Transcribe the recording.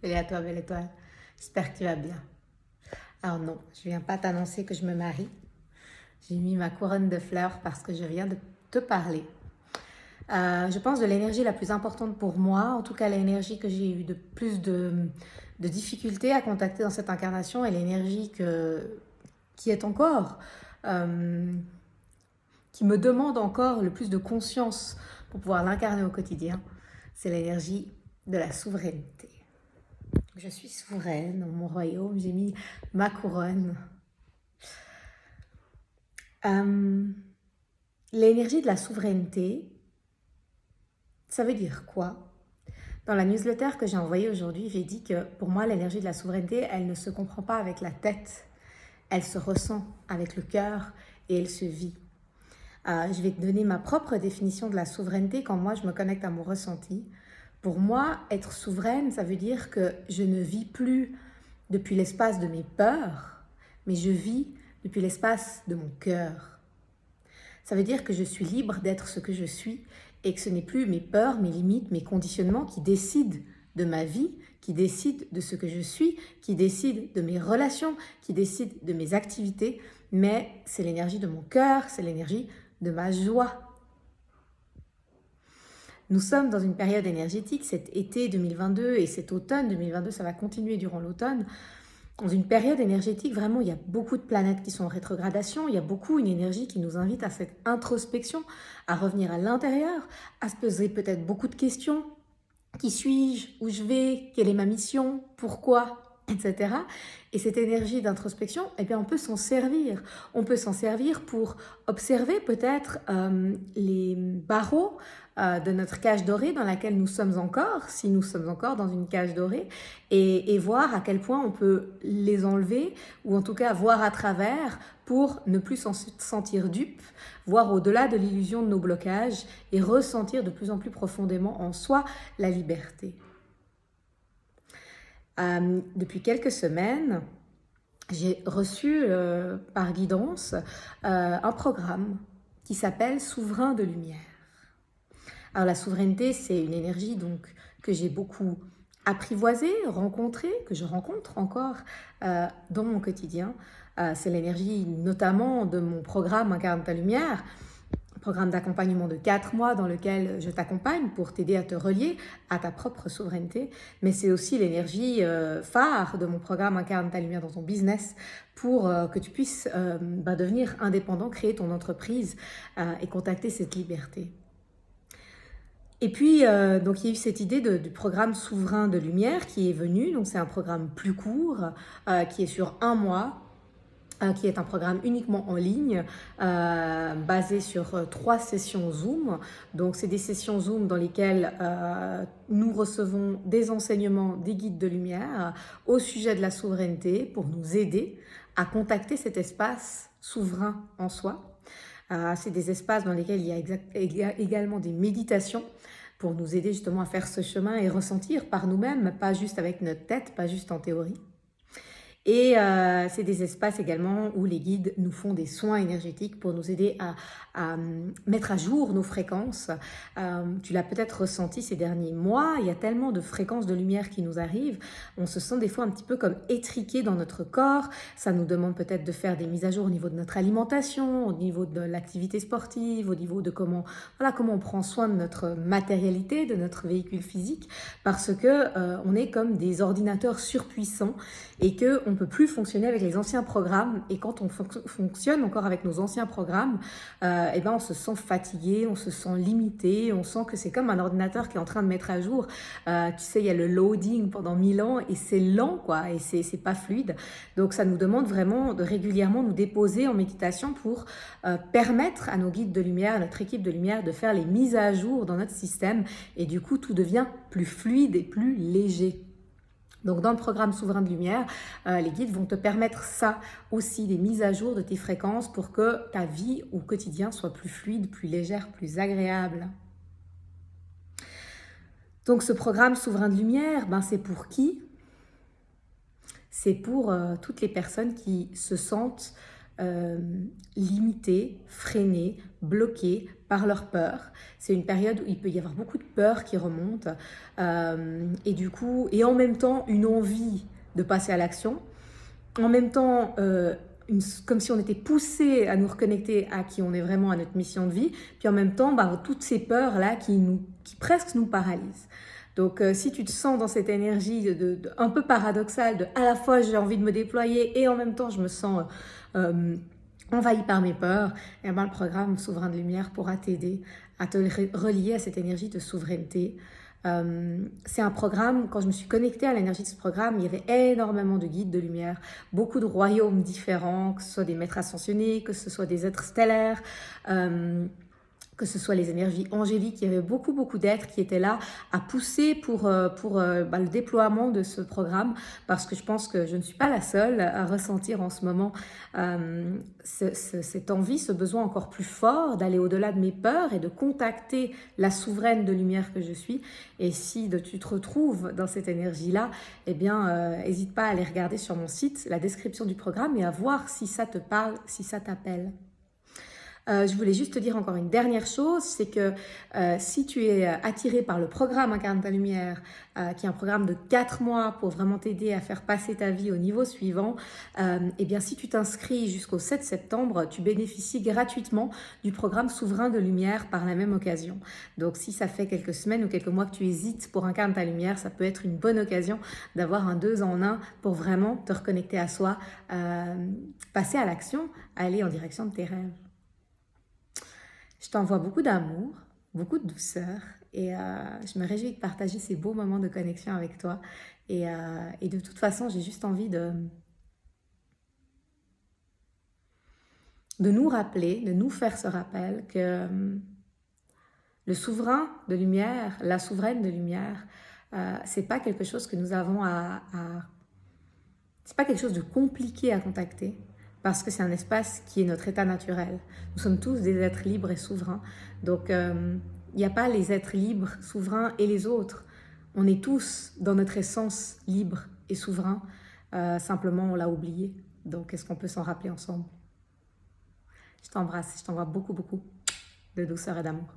Salut à toi, belle étoile. J'espère que tu vas bien. Alors non, je viens pas t'annoncer que je me marie. J'ai mis ma couronne de fleurs parce que je viens de te parler. Je pense de l'énergie la plus importante pour moi, en tout cas l'énergie que j'ai eu de plus de difficultés à contacter dans cette incarnation et qui est encore, euh, qui me demande encore le plus de conscience pour pouvoir l'incarner au quotidien. C'est l'énergie de la souveraineté. Je suis souveraine dans mon royaume, j'ai mis ma couronne. Euh, L'énergie de la souveraineté, ça veut dire quoi? Dans la newsletter que j'ai envoyée aujourd'hui, j'ai dit que pour moi, l'énergie de la souveraineté, elle ne se comprend pas avec la tête, elle se ressent avec le cœur et elle se vit. Je vais te donner ma propre définition de la souveraineté quand moi je me connecte à mon ressenti. Pour moi, être souveraine, ça veut dire que je ne vis plus depuis l'espace de mes peurs, mais je vis depuis l'espace de mon cœur. Ça veut dire que je suis libre d'être ce que je suis et que ce n'est plus mes peurs, mes limites, mes conditionnements qui décident de ma vie, qui décident de ce que je suis, qui décident de mes relations, qui décident de mes activités, mais c'est l'énergie de mon cœur, c'est l'énergie de ma joie. Nous sommes dans une période énergétique, cet été 2022 et cet automne 2022, ça va continuer durant l'automne. Dans une période énergétique, vraiment, il y a beaucoup de planètes qui sont en rétrogradation, il y a beaucoup une énergie qui nous invite à cette introspection, à revenir à l'intérieur, à se poser peut-être beaucoup de questions. Qui suis-je? Où je vais? Quelle est ma mission? Pourquoi? Etc. Et cette énergie d'introspection, eh bien, on peut s'en servir. On peut s'en servir pour observer peut-être les barreaux de notre cage dorée dans laquelle nous sommes encore, si nous sommes encore dans une cage dorée, et voir à quel point on peut les enlever, ou en tout cas voir à travers pour ne plus s'en sentir dupe, voir au-delà de l'illusion de nos blocages et ressentir de plus en plus profondément en soi la liberté. Depuis quelques semaines, j'ai reçu par guidance un programme qui s'appelle Souverain de lumière. Alors la souveraineté, c'est une énergie donc que j'ai beaucoup apprivoisée, rencontrée, que je rencontre encore dans mon quotidien. C'est l'énergie notamment de mon programme Incarne ta lumière, programme d'accompagnement de 4 mois dans lequel je t'accompagne pour t'aider à te relier à ta propre souveraineté. Mais c'est aussi l'énergie phare de mon programme Incarne ta lumière dans ton business pour que tu puisses devenir indépendant, créer ton entreprise et contacter cette liberté. Et puis, donc il y a eu cette idée du programme Souverain de lumière qui est venu. Donc c'est un programme plus court qui est sur 1 mois, qui est un programme uniquement en ligne, basé sur 3 sessions Zoom. Donc, c'est des sessions Zoom dans lesquelles nous recevons des enseignements, des guides de lumière au sujet de la souveraineté pour nous aider à contacter cet espace souverain en soi. C'est des espaces dans lesquels il y a également des méditations pour nous aider justement à faire ce chemin et ressentir par nous-mêmes, pas juste avec notre tête, pas juste en théorie. Et c'est des espaces également où les guides nous font des soins énergétiques pour nous aider à mettre à jour nos fréquences. Tu l'as peut-être ressenti ces derniers mois, il y a tellement de fréquences de lumière qui nous arrivent. On se sent des fois un petit peu comme étriqué dans notre corps. Ça nous demande peut-être de faire des mises à jour au niveau de notre alimentation, au niveau de l'activité sportive, au niveau de comment on prend soin de notre matérialité, de notre véhicule physique, parce que on est comme des ordinateurs surpuissants et qu'on ne peut plus fonctionner avec les anciens programmes. Et quand on fonctionne encore avec nos anciens programmes, on se sent fatigué, on se sent limité, on sent que c'est comme un ordinateur qui est en train de mettre à jour. Tu sais, il y a le loading pendant 1000 ans et c'est lent, quoi, et c'est pas fluide. Donc ça nous demande vraiment de régulièrement nous déposer en méditation pour permettre à nos guides de lumière, à notre équipe de lumière, de faire les mises à jour dans notre système. Et du coup, tout devient plus fluide et plus léger. Donc dans le programme Souverain de lumière, les guides vont te permettre ça aussi, des mises à jour de tes fréquences pour que ta vie au quotidien soit plus fluide, plus légère, plus agréable. Donc ce programme Souverain de lumière, c'est pour qui? C'est pour toutes les personnes qui se sentent limités, freinés, bloqués par leur peur. C'est une période où il peut y avoir beaucoup de peur qui remonte et du coup, et en même temps une envie de passer à l'action, en même temps comme si on était poussé à nous reconnecter à qui on est vraiment, à notre mission de vie, puis en même temps toutes ces peurs là qui presque nous paralysent. Donc si tu te sens dans cette énergie un peu paradoxale de à la fois j'ai envie de me déployer et en même temps je me sens envahi par mes peurs, et ben, le programme Souverain de Lumière pourra t'aider à te relier à cette énergie de souveraineté. C'est un programme, quand je me suis connectée à l'énergie de ce programme, il y avait énormément de guides de lumière, beaucoup de royaumes différents, que ce soit des maîtres ascensionnés, que ce soit des êtres stellaires, que ce soit les énergies angéliques. Il y avait beaucoup d'êtres qui étaient là à pousser pour le déploiement de ce programme, parce que je pense que je ne suis pas la seule à ressentir en ce moment cette envie, ce besoin encore plus fort d'aller au-delà de mes peurs et de contacter la souveraine de lumière que je suis. Et si tu te retrouves dans cette énergie-là, eh bien, n'hésite pas à aller regarder sur mon site la description du programme et à voir si ça te parle, si ça t'appelle. Je voulais juste te dire encore une dernière chose, c'est que si tu es attiré par le programme Incarne ta lumière, qui est un programme de 4 mois pour vraiment t'aider à faire passer ta vie au niveau suivant, eh bien si tu t'inscris jusqu'au 7 septembre, tu bénéficies gratuitement du programme Souverain de lumière par la même occasion. Donc si ça fait quelques semaines ou quelques mois que tu hésites pour Incarne ta lumière, ça peut être une bonne occasion d'avoir un 2 en 1 pour vraiment te reconnecter à soi, passer à l'action, aller en direction de tes rêves. Je t'envoie beaucoup d'amour, beaucoup de douceur et je me réjouis de partager ces beaux moments de connexion avec toi. Et de toute façon, j'ai juste envie de nous rappeler, de nous faire ce rappel que le souverain de lumière, la souveraine de lumière, c'est pas quelque chose que nous avons c'est pas quelque chose de compliqué à contacter, parce que c'est un espace qui est notre état naturel. Nous sommes tous des êtres libres et souverains. Donc, il n'y a pas les êtres libres, souverains et les autres. On est tous dans notre essence libre et souverain. Simplement, on l'a oublié. Donc, est-ce qu'on peut s'en rappeler ensemble? Je t'embrasse, je t'envoie beaucoup de douceur et d'amour.